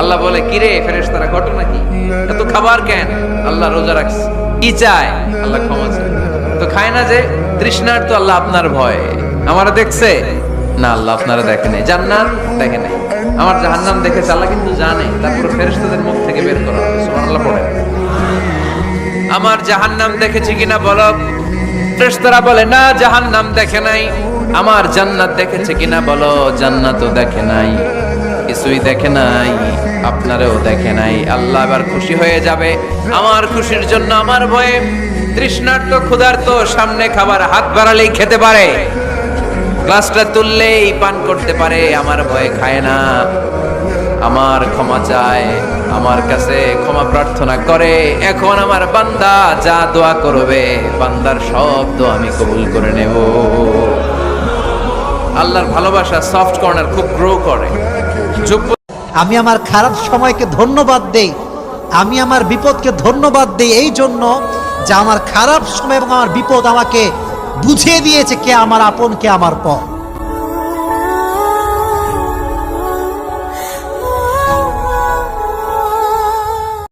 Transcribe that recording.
আল্লাহ বলে, কিরে ফেরেশতারা, ঘটনা কি? এত খাবার কেন? আল্লাহ রোজা রাখছে। কি চায়? আল্লাহ ক্ষমা চায়। তো খায় না যে তৃষ্ণার, তো আল্লাহ আপনার ভয়। আমারা দেখছে না, আল্লাহ আপনারা দেখেন নাই। জান্নাত দেখে নাই, আমার জাহান্নাম দেখেছে আল্লাহ কিন্তু জানে। তারপর ফেরেশতাদের মুখ থেকে বের করা হবে। সুবহানাল্লাহ পড়ে। আমার জাহান্নাম দেখেছি কিনা বলো। ফেরেশতারা বলে, না জাহান্নাম দেখে নাই। আমার জান্নাত দেখেছে কিনা বলো। জান্নাতও দেখে নাই, কিছুই দেখে নাই, আপনারও দেখে নাই। আল্লাহ এবার খুশি হয়ে যাবে। আমার খুশির জন্য আমার ভয়ে তৃষ্ণার্ত ক্ষুধার্ত সামনে খাবার হাত বাড়ালেই খেতে পারে, গ্লাসটা তুললেই পান করতে পারে, আমার ভয়ে খায় না। আমার ক্ষমা চায়, আমার কাছে ক্ষমা প্রার্থনা করে। এখন আমার বান্দা যা দোয়া করবে, বান্দার সব দোয়া আমি কবুল করে নেব। আল্লাহর ভালোবাসা সফট কর্নার খুব গ্রো করে। আমি আমার খারাপ সময়কে ধন্যবাদ দেই, আমি আমার বিপদকে ধন্যবাদ দেই এই জন্য যে আমার খারাপ সময় এবং আমার বিপদ আমাকে বুঝিয়ে দিয়েছে কে আমার আপন, কে আমার পর।